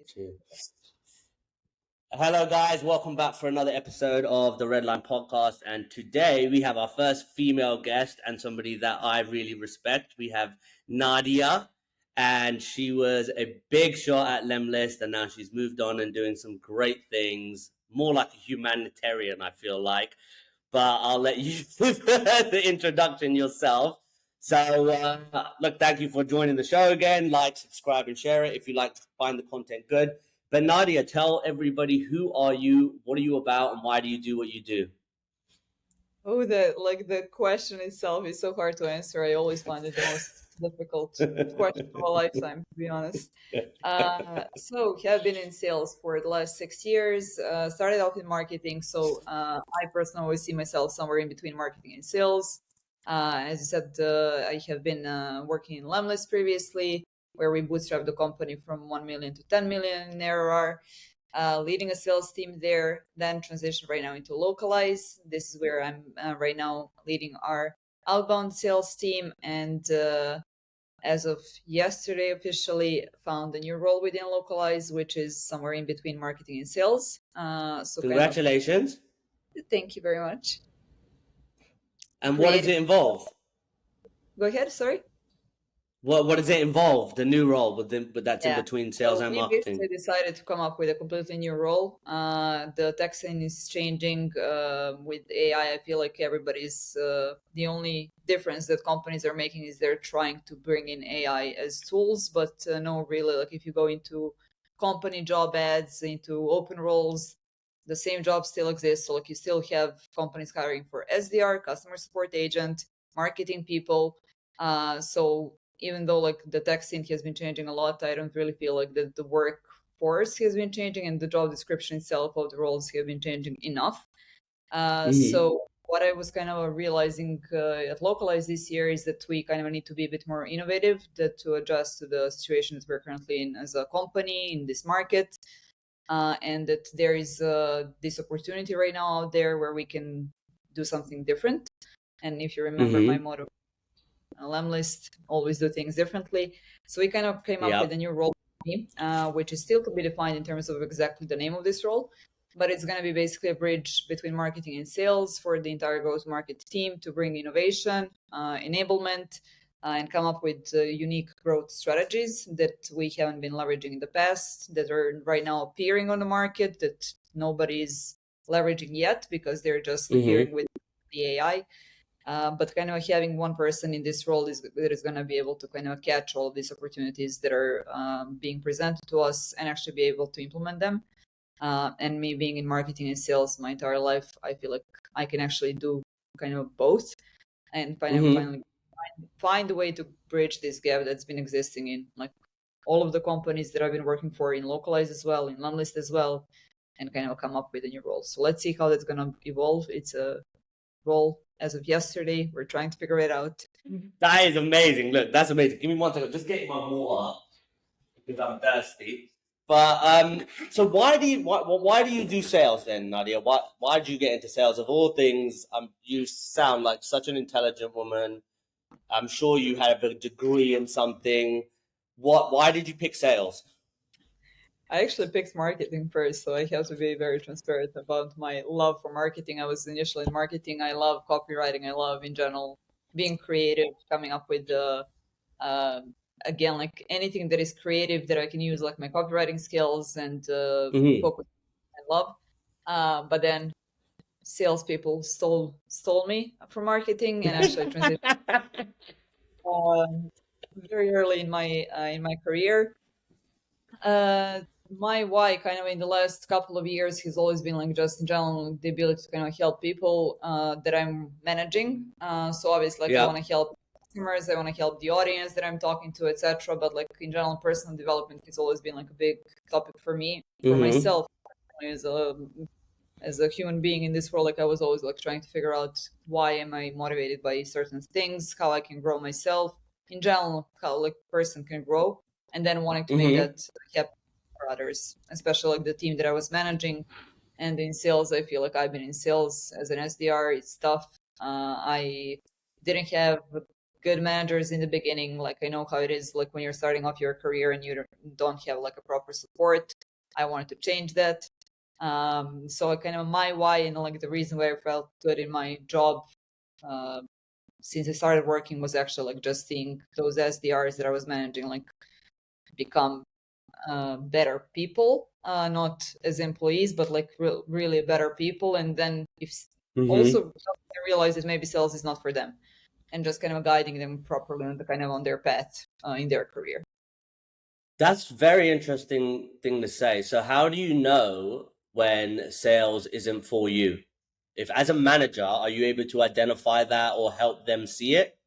Two. Hello, guys. Welcome back for another episode of the Red Line Podcast. And today we have our first female guest and somebody that I really respect. We have Nadja, and she was a big shot at Lemlist, and now she's moved on and doing some great things, more like a humanitarian, I feel like. But I'll let you do the introduction yourself. So, look, thank you for joining the show again. Like, subscribe, and share it if you like to find the content good. But Nadja, tell everybody, who are you, what are you about, and why do you do what you do? Oh, the question itself is so hard to answer. I always find it the most difficult question of a lifetime, to be honest. So have been in sales for the last 6 years. Started off in marketing, so I personally always see myself somewhere in between marketing and sales. As you said, I have been working in Lemlist previously, where we bootstrapped the company from 1 million to 10 million in ARR. Leading a sales team there, then transitioned right now into Lokalise. This is where I'm right now leading our outbound sales team. And as of yesterday, officially found a new role within Lokalise, which is somewhere in between marketing and sales. So congratulations. Thank you very much. And what does it involve? Go ahead, sorry. What does it involve, the new role, but that's in between sales and marketing? We decided to come up with a completely new role. The tech scene is changing with AI. I feel like everybody's the only difference that companies are making is they're trying to bring in AI as tools, but no, really, like if you go into company job ads, into open roles, the same job still exists. So like you still have companies hiring for SDR, customer support agent, marketing people. So even though like the tech scene has been changing a lot, I don't really feel like the workforce has been changing and the job description itself of the roles have been changing enough. So what I was kind of realizing at Lokalise this year is that we kind of need to be a bit more innovative to adjust to the situations we're currently in as a company in this market. And that there is this opportunity right now out there where we can do something different. And if you remember my motto, Lemlist, always do things differently. So we kind of came up with a new role, which is still to be defined in terms of exactly the name of this role, but it's going to be basically a bridge between marketing and sales for the entire go-to-market team to bring innovation, enablement, and come up with unique growth strategies that we haven't been leveraging in the past, that are right now appearing on the market, that nobody's leveraging yet because they're just appearing with the AI. But kind of having one person in this role that is going to be able to kind of catch all of these opportunities that are being presented to us and actually be able to implement them. And me being in marketing and sales my entire life, I feel like I can actually do kind of both and finally find a way to bridge this gap that's been existing in like all of the companies that I've been working for in Lokalise as well, in Lemlist as well, and kind of come up with a new role. So let's see how that's going to evolve. It's a role as of yesterday. We're trying to figure it out. That is amazing. Look, that's amazing. Give me 1 second. Just getting my water because I'm thirsty. But so why do you do sales then, Nadja? Why did you get into sales? Of all things, you sound like such an intelligent woman. I'm sure you have a degree in something. Why did you pick sales? I actually picked marketing first, so I have to be very transparent about my love for marketing. I was initially in marketing. I love copywriting. I love, in general, being creative, coming up with again, like anything that is creative that I can use, like my copywriting skills and focus. I love, but then salespeople stole me from marketing and actually transitioned very early in my career. My why kind of in the last couple of years has always been like just in general the ability to kind of help people that I'm managing. So obviously like I want to help customers, I want to help the audience that I'm talking to, etc. But like in general, personal development has always been like a big topic for me, for myself as a human being in this world. Like I was always like trying to figure out why am I motivated by certain things, how I can grow myself in general, how like a person can grow, and then wanting to make that happen for others, especially like the team that I was managing. And in sales, I feel like I've been in sales as an SDR. It's tough. I didn't have good managers in the beginning. Like I know how it is, like when you're starting off your career and you don't have like a proper support. I wanted to change that. So kind of my why and like the reason why I felt good in my job since I started working was actually like just seeing those SDRs that I was managing like become better people, not as employees, but like really better people. And then if also I realized that maybe sales is not for them, and just kind of guiding them properly and kind of on their path in their career. That's very interesting thing to say. So how do you know when sales isn't for you? If as a manager, are you able to identify that or help them see it?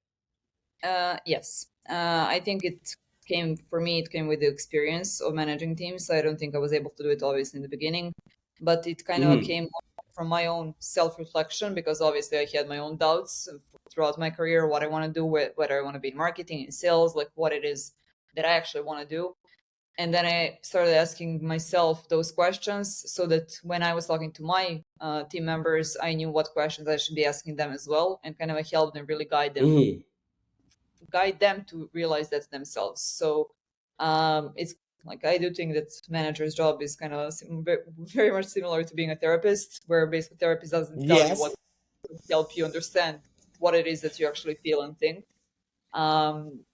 Yes, I think it came for me. It came with the experience of managing teams. I don't think I was able to do it obviously in the beginning, but it kind of Mm-hmm. came from my own self-reflection because obviously I had my own doubts throughout my career, what I want to do, whether I want to be in marketing, in sales, like what it is that I actually want to do. And then I started asking myself those questions so that when I was talking to my team members, I knew what questions I should be asking them as well, and kind of help them really Mm-hmm. guide them to realize that themselves. So it's like I do think that manager's job is kind of very much similar to being a therapist, where basically therapist doesn't tell you what Yes. to help you understand what it is that you actually feel and think. Um,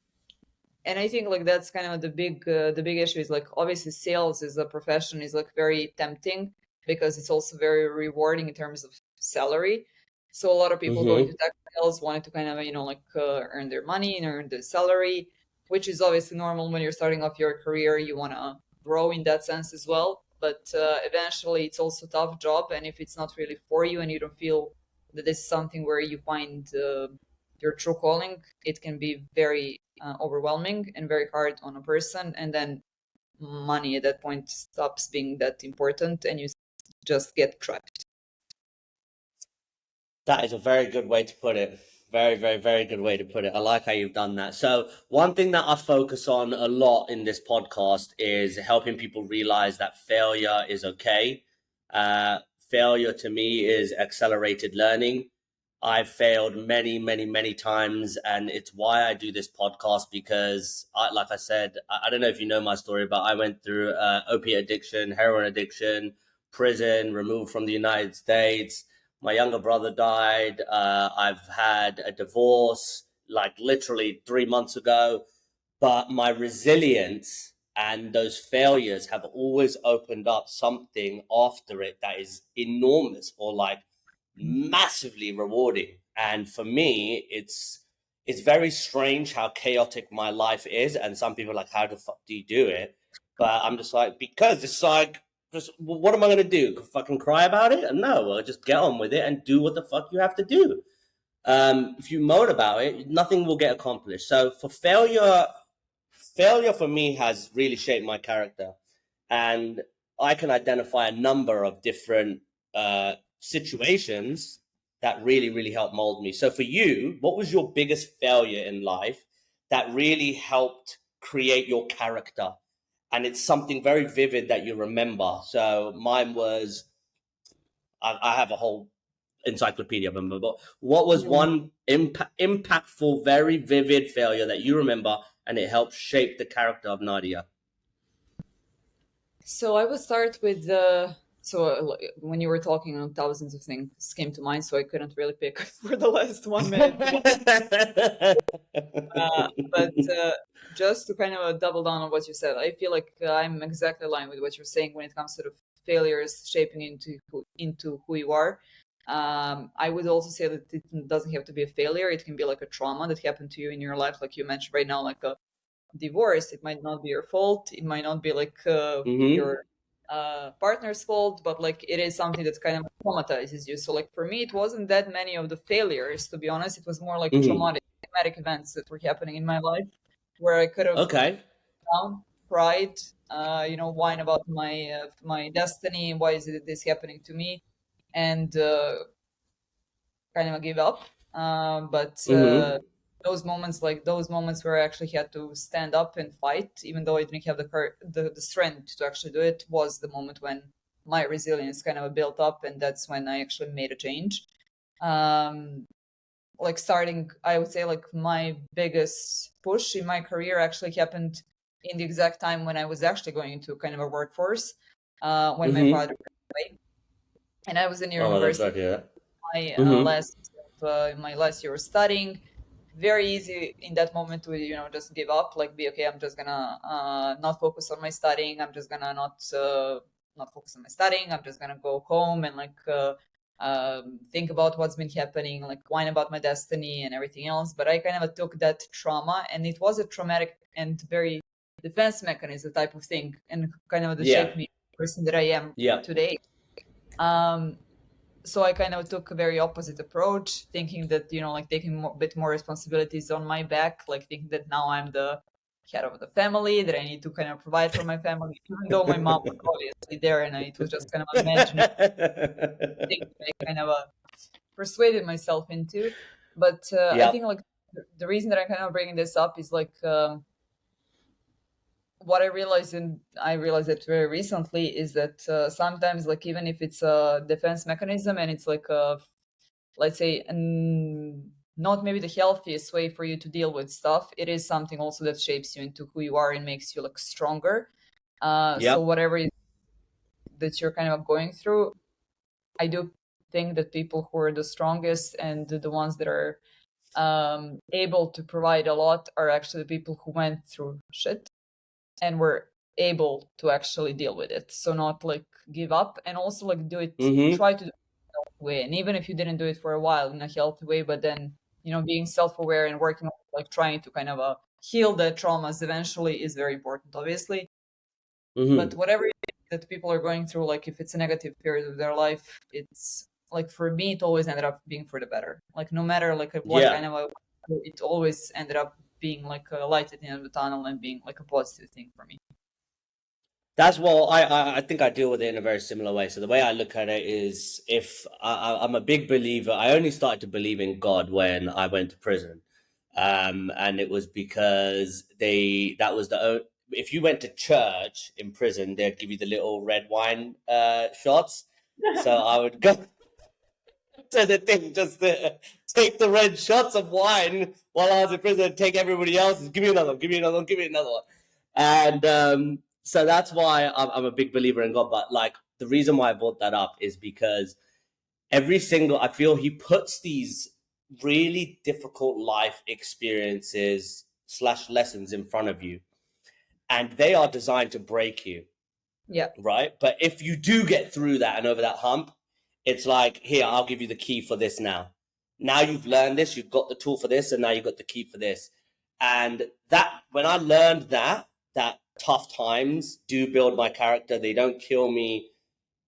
and I think like that's kind of the big issue is like obviously sales as a profession is like very tempting because it's also very rewarding in terms of salary. So a lot of people go into Mm-hmm. tech sales wanting to kind of like earn their money and earn the salary, which is obviously normal when you're starting off your career. You want to grow in that sense as well, but eventually it's also a tough job, and if it's not really for you and you don't feel that this is something where you find your true calling, it can be very overwhelming and very hard on a person. And then money at that point stops being that important and you just get trapped. That is a very good way to put it. Very, very, very good way to put it. I like how you've done that. So, one thing that I focus on a lot in this podcast is helping people realize that failure is okay. Uh, Failure to me is accelerated learning. I've failed many, many, many times, and it's why I do this podcast because, like I said, I don't know if you know my story, but I went through opiate addiction, heroin addiction, prison, removed from the United States. My younger brother died. I've had a divorce like literally 3 months ago, but my resilience and those failures have always opened up something after it that is enormous or like massively rewarding. And for me, it's very strange how chaotic my life is. And some people are like, how the fuck do you do it? But I'm just like, because it's like, just what am I gonna do? Fucking cry about it? No, well, just get on with it and do what the fuck you have to do. If you moan about it, nothing will get accomplished. So for failure for me has really shaped my character, and I can identify a number of different situations that really, really helped mold me. So for you, what was your biggest failure in life that really helped create your character? And it's something very vivid that you remember. So mine was, I have a whole encyclopedia of them, but what was Mhm. one impactful, very vivid failure that you remember and it helped shape the character of Nadia? So I would start with when you were talking, thousands of things came to mind, so I couldn't really pick for the last 1 minute. But just to kind of double down on what you said, I feel like I'm exactly aligned with what you're saying when it comes to the failures shaping into who you are. I would also say that it doesn't have to be a failure; it can be like a trauma that happened to you in your life, like you mentioned right now, like a divorce. It might not be your fault. It might not be like Hmm. your partner's fault, but like it is something that kind of traumatizes you. So like for me, it wasn't that many of the failures, to be honest. It was more like Hmm. traumatic events that were happening in my life where I could have Okay. down, cried, whine about my destiny. Why is this happening to me? And kind of give up. But Hmm. those moments where I actually had to stand up and fight, even though I didn't have the strength to actually do it, was the moment when my resilience kind of built up, and that's when I actually made a change. Um, like starting, I would say like my biggest push in my career actually happened in the exact time when I was actually going into kind of a workforce, when my Mm-hmm. father passed away, and I was in Oh, that's university. right. Yeah. My Mm-hmm. last year of studying. Very easy in that moment to just give up, like be okay. I'm just gonna not focus on my studying. I'm just gonna not focus on my studying. I'm just gonna go home and like think about what's been happening, like whine about my destiny and everything else. But I kind of took that trauma, and it was a traumatic and very defense mechanism type of thing, and kind of the Yeah. shaped me the person that I am Yeah. today. Um, so I kind of took a very opposite approach, thinking that like taking a bit more responsibilities on my back, like thinking that now I'm the head of the family, that I need to kind of provide for my family, even though my mom was obviously there, and it was just kind of imaginary thing that I kind of persuaded myself into. But I Yep. think like the reason that I'm kind of bringing this up is like what I realized, and I realized it very recently, is that sometimes, like even if it's a defense mechanism and it's like a, let's say, not maybe the healthiest way for you to deal with stuff, it is something also that shapes you into who you are and makes you like stronger. So Yep. whatever that you're kind of going through, I do think that people who are the strongest and the ones that are able to provide a lot are actually the people who went through shit and were able to actually deal with it. So not like give up, and also like do it, Mm-hmm. try to do it in a healthy way. And even if you didn't do it for a while in a healthy way, but then being self-aware and working on like trying to kind of heal the traumas eventually is very important, obviously. But Mm-hmm. whatever it is that people are going through, like if it's a negative period of their life, it's like for me it always ended up being for the better. Like no matter like what Yeah. kind of it always ended up being like a light at the end of the tunnel and being like a positive thing for me. That's well, I think I deal with it in a very similar way. So the way I look at it is, if I'm a big believer, I only started to believe in God when I went to prison, and it was because that was if you went to church in prison, they'd give you the little red wine shots. So I would go to the thing just to take the red shots of wine while I was in prison and take everybody else's. Give me another one, give me another one, give me another one. And so that's why I'm a big believer in God. But like the reason why I brought that up is because I feel he puts these really difficult life experiences slash lessons in front of you, and they are designed to break you, Yeah. right? But if you do get through that and over that hump, it's like, here, I'll give you the key for this now. Now you've learned this, you've got the tool for this, and now you've got the key for this. And that, when I learned that tough times do build my character, they don't kill me.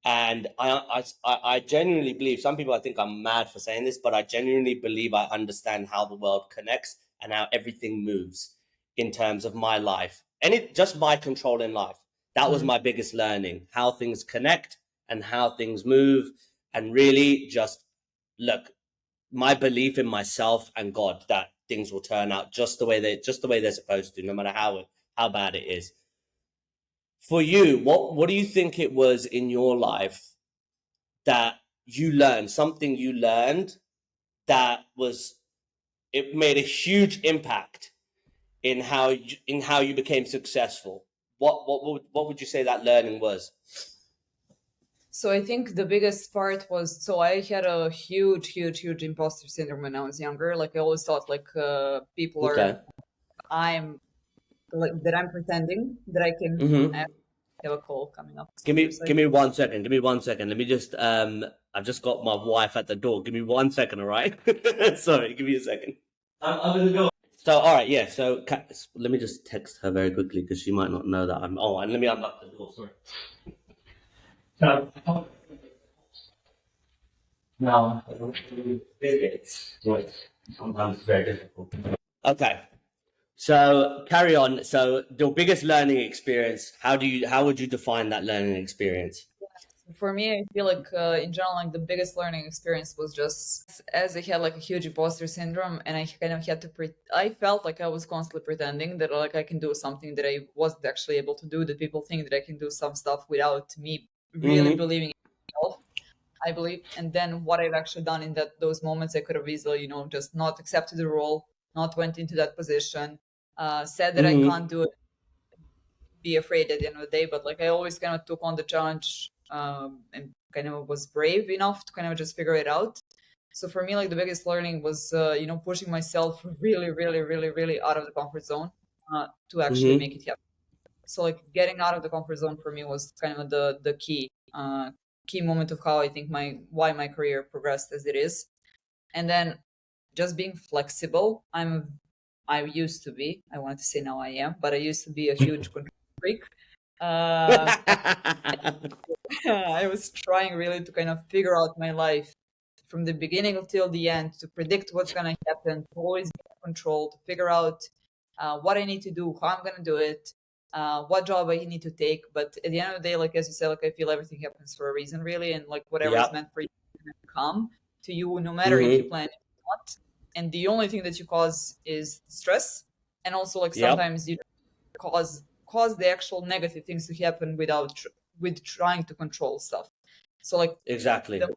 And I genuinely believe, some people I think I'm mad for saying this, but I genuinely believe I understand how the world connects and how everything moves in terms of my life. And it just my control in life. That was my biggest learning, how things connect and how things move. And really just look, my belief in myself and God that things will turn out just the way they're supposed to, no matter how bad it is. For you, what do you think it was in your life that you learned that was, it made a huge impact in how you became successful? What would you say that learning was? So I think the biggest part was, so I had a huge imposter syndrome when I was younger. Like I always thought like people are, Okay. I'm like that I'm pretending that I can. I Mm-hmm. have a call coming up. Give Give me a me give second. me 1 second. Give me 1 second. Let me just I've just got my wife at the door. Give me 1 second, all right? Sorry, give me a second. I'm gonna go. So all right, yeah. So let me just text her very quickly because she might not know that I'm. Oh, and let me unlock the door. Sorry. No, it's right. Sometimes it's very difficult. Okay, so carry on. So your biggest learning experience. How would you define that learning experience? For me, I feel like in general, like the biggest learning experience was just as I had like a huge imposter syndrome, and I kind of had to. I felt like I was constantly pretending that like I can do something that I wasn't actually able to do. That people think that I can do some stuff without me really Mm-hmm. believing in myself. I believe. And then what I've actually done in those moments, I could have easily, just not accepted the role, not went into that position, said that I can't do it, be afraid at the end of the day. But like I always kind of took on the challenge, and kind of was brave enough to kind of just figure it out. So for me, like the biggest learning was, pushing myself really, really, really, really out of the comfort zone, to actually make it happen. So like getting out of the comfort zone for me was kind of the key moment of how I think why my career progressed as it is. And then just being flexible. I used to be, I wanted to say now I am, but I used to be a huge control freak. And I was trying really to kind of figure out my life from the beginning until the end, to predict what's going to happen, to always be in control, to figure out what I need to do, how I'm going to do it, what job I need to take. But at the end of the day, like as you said, like I feel everything happens for a reason, really, and like whatever is Yep. meant for you is going to come to you, no matter if you Mm-hmm. plan it or not. And the only thing that you cause is stress, and also like Yep. sometimes you cause the actual negative things to happen with trying to control stuff. So like the Exactly. more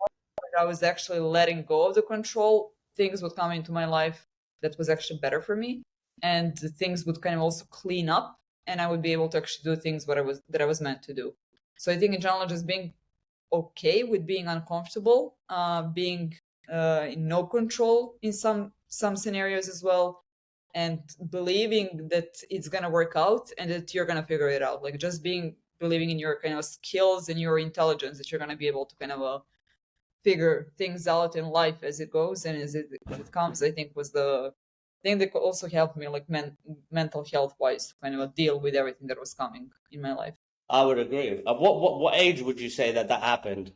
I was actually letting go of the control, things would come into my life that was actually better for me, and the things would kind of also clean up, and I would be able to actually do things that I was meant to do. So I think in general, just being okay with being uncomfortable, being in no control in some scenarios as well, and believing that it's gonna work out and that you're gonna figure it out. Like just believing in your kind of skills and your intelligence, that you're gonna be able to kind of figure things out in life as it goes and as it comes. I think was the thing that could also help me, like mental health wise, to kind of deal with everything that was coming in my life. I would agree. What age would you say that happened?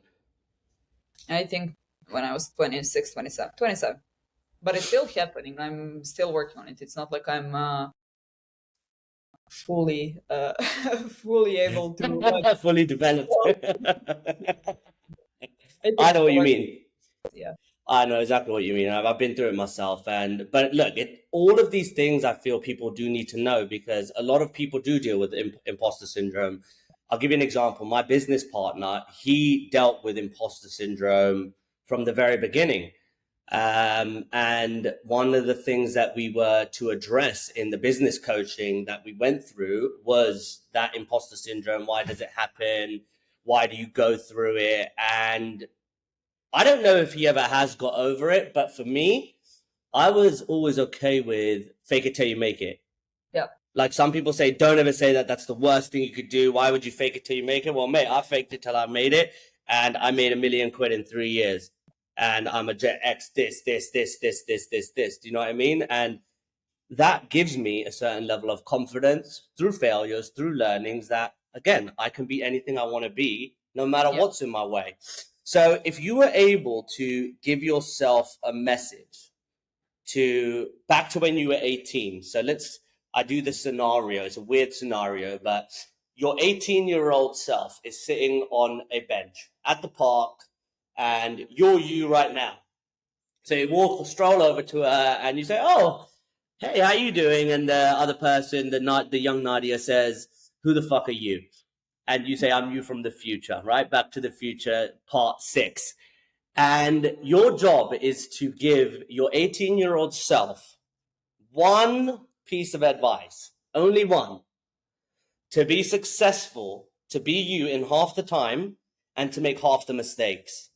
I think when I was 26, 27, 27. But it's still happening. I'm still working on it. It's not like I'm fully fully able to Fully developed. well, I I think know so. what you mean. Yeah. I know exactly what you mean. I've been through it myself, and but look, all of these things I feel people do need to know because a lot of people do deal with imposter syndrome. I'll give you an example. My business partner, he dealt with imposter syndrome from the very beginning. And one of the things that we were to address in the business coaching that we went through was that imposter syndrome. Why does it happen? Why do you go through it? And I don't know if he ever has got over it, but for me, I was always okay with fake it till you make it. Yeah. Like some people say, don't ever say that that's the worst thing you could do. Why would you fake it till you make it? Well, mate, I faked it till I made it, and I made £1 million in 3 years. And I'm a Jet X this. Do you know what I mean? And that gives me a certain level of confidence through failures, through learnings that, again, I can be anything I want to be, no matter Yeah. what's in my way. So if you were able to give yourself a message to back to when you were 18. So I do the scenario. It's a weird scenario, but your 18-year-old self is sitting on a bench at the park and you're you right now. So you stroll over to her and you say, "Oh, hey, how you doing?" And the other person, the young Nadia says, "Who the fuck are you?" And you say, "I'm you from the future," right? Back to the Future, part 6. And your job is to give your 18-year-old self one piece of advice, only one, to be successful, to be you in half the time, and to make half the mistakes.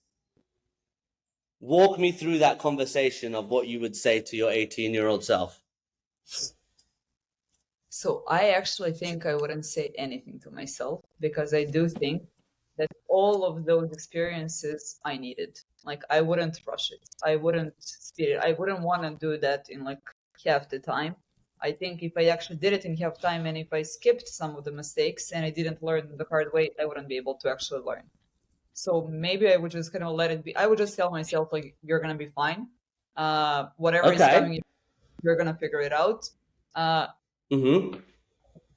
Walk me through that conversation of what you would say to your 18-year-old self. So I actually think I wouldn't say anything to myself, because I do think that all of those experiences I needed. Like I wouldn't rush it. I wouldn't speed it. I wouldn't want to do that in like half the time. I think if I actually did it in half time, and if I skipped some of the mistakes and I didn't learn the hard way, I wouldn't be able to actually learn. So maybe I would just kind of let it be. I would just tell myself like, you're gonna be fine. Whatever is Okay. coming, you're gonna figure it out. Uh, Mm-hmm.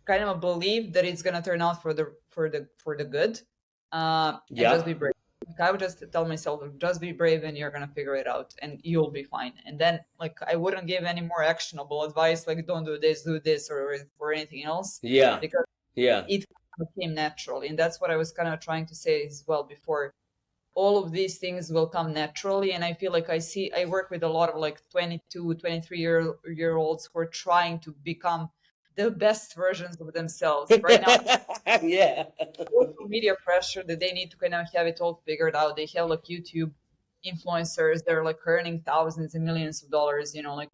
kind of a belief that it's gonna turn out for the good, and just be Yep. brave. Like I would just tell myself, like, just be brave, and you're gonna figure it out, and you'll be fine. And then, like, I wouldn't give any more actionable advice, like don't do this, or anything else, Yeah. because Yeah. it came naturally, and that's what I was kind of trying to say as well before. all of these things will come naturally. And I feel like I work with a lot of like 22, 23 year olds who are trying to become the best versions of themselves right now. Yeah. Social media pressure that they need to kind of have it all figured out. They have like YouTube influencers, they're like earning thousands and millions of dollars, like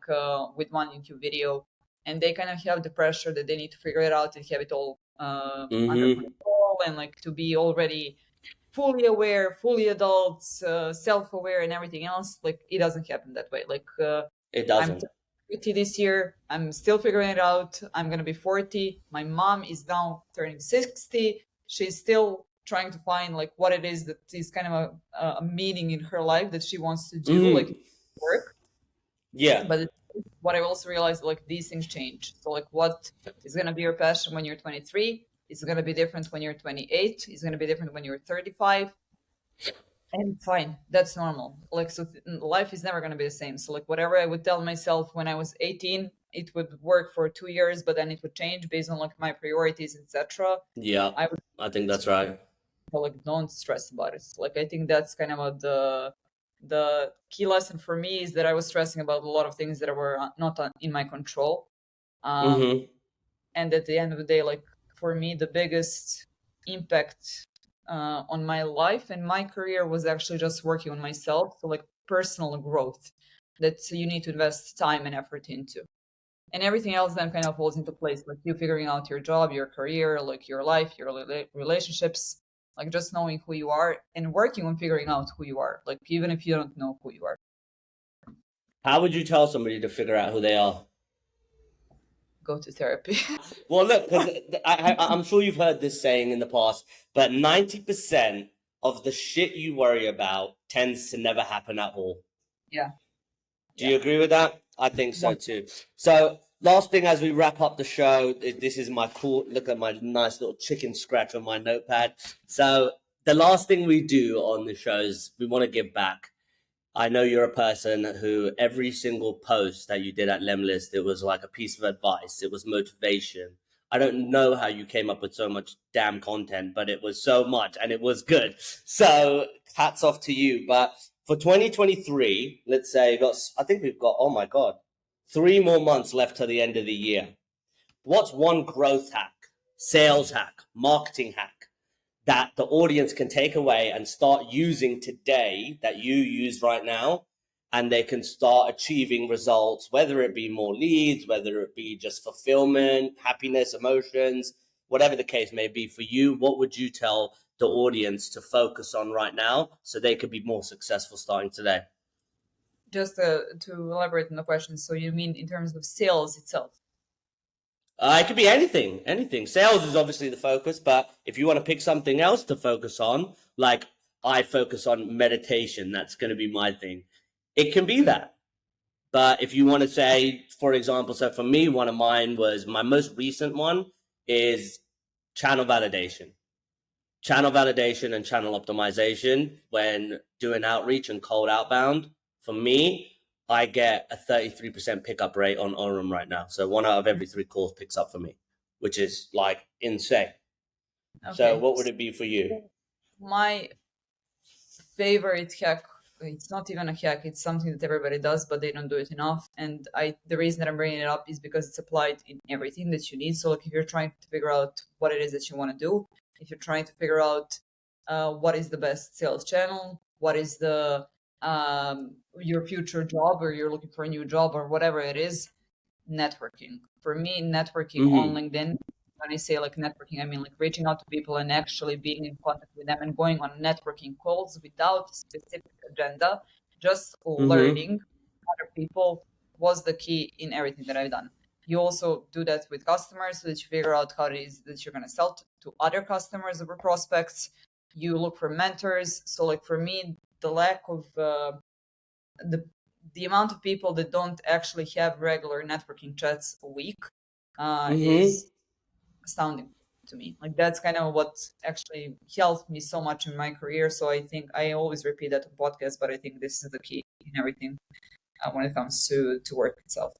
with one YouTube video. And they kind of have the pressure that they need to figure it out and have it all under Mm-hmm. control, and like to be already fully aware, fully adults, self-aware and everything else. Like it doesn't happen that way. Like It I'm doesn't. 30 this year. I'm still figuring it out. I'm going to be 40. My mom is now turning 60. She's still trying to find like what it is that is kind of a meaning in her life that she wants to do, like Mm-hmm. work. Yeah. But what I also realized, like these things change. So like what is going to be your passion when you're 23 is going to be different when you're 28. It's going to be different when you're 35. And fine, that's normal. Like, so life is never going to be the same. So, like, whatever I would tell myself when I was 18, it would work for 2 years, but then it would change based on like my priorities, etc. Yeah. I would I think that's right. like don't stress about it. Like, I think that's kind of the key lesson for me is that I was stressing about a lot of things that were not in my control. Mm-hmm. And at the end of the day, like for me, the biggest impact on my life and my career was actually just working on myself. So like personal growth that you need to invest time and effort into. And everything else then kind of falls into place, like you figuring out your job, your career, like your life, your relationships, like just knowing who you are and working on figuring out who you are, like even if you don't know who you are. How would you tell somebody to figure out who they are? Go to therapy. Well, look, because I'm sure you've heard this saying in the past, but 90% of the shit you worry about tends to never happen at all. Yeah. Do you agree with that? I think so too. So, last thing as we wrap up the show, this is my cool, look at my nice little chicken scratch on my notepad. So, the last thing we do on the show is we want to give back. I know you're a person who every single post that you did at Lemlist, it was like a piece of advice. It was motivation. I don't know how you came up with so much damn content, but it was so much and it was good. So hats off to you. But for 2023, let's say I think we've got, oh my God, 3 more months left to the end of the year. What's one growth hack, sales hack, marketing hack that the audience can take away and start using today that you use right now, and they can start achieving results, whether it be more leads, whether it be just fulfillment, happiness, emotions, whatever the case may be for you? What would you tell the audience to focus on right now so they could be more successful starting today? Just to elaborate on the question, so you mean in terms of sales itself? It could be anything, anything. Sales is obviously the focus, but if you want to pick something else to focus on, like I focus on meditation, that's going to be my thing. It can be that. But if you want to say, for example, so for me, one of mine was my most recent one is channel validation. Channel validation and channel optimization when doing outreach and cold outbound. For me, I get a 33% pickup rate on Orem right now. So 1 out of every 3 calls picks up for me, which is like insane. Okay. So what would it be for you? My favorite hack, it's not even a hack, it's something that everybody does, but they don't do it enough. And the reason that I'm bringing it up is because it's applied in everything that you need. So like if you're trying to figure out what it is that you want to do, if you're trying to figure out what is the best sales channel, what is the your future job, or you're looking for a new job or whatever it is, networking. For me, networking on Mm-hmm. LinkedIn, when I say like networking, I mean like reaching out to people and actually being in contact with them and going on networking calls without specific agenda, just Mm-hmm. learning other people was the key in everything that I've done. You also do that with customers so that you figure out how it is that you're going to sell to other customers or prospects. You look for mentors. So like for me, the lack of the amount of people that don't actually have regular networking chats a week Mm-hmm. is astounding to me. Like that's kind of what actually helped me so much in my career. So I think I always repeat that on podcast, but I think this is the key in everything when it comes to work itself.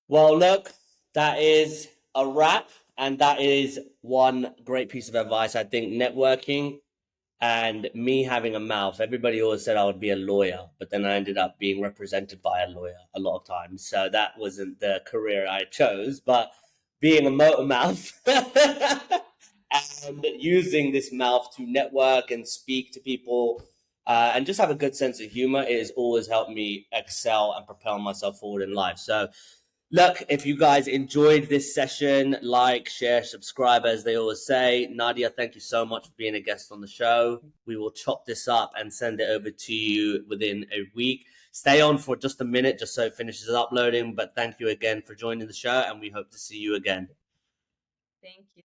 Well, look, that is a wrap, and that is one great piece of advice. I think networking And me having a mouth, everybody always said I would be a lawyer, but then I ended up being represented by a lawyer a lot of times. So that wasn't the career I chose, but being a motor mouth and using this mouth to network and speak to people and just have a good sense of humor, it has always helped me excel and propel myself forward in life. So look, if you guys enjoyed this session, like, share, subscribe, as they always say. Nadja, thank you so much for being a guest on the show. We will chop this up and send it over to you within a week. Stay on for just a minute just so it finishes uploading. But thank you again for joining the show, and we hope to see you again. Thank you.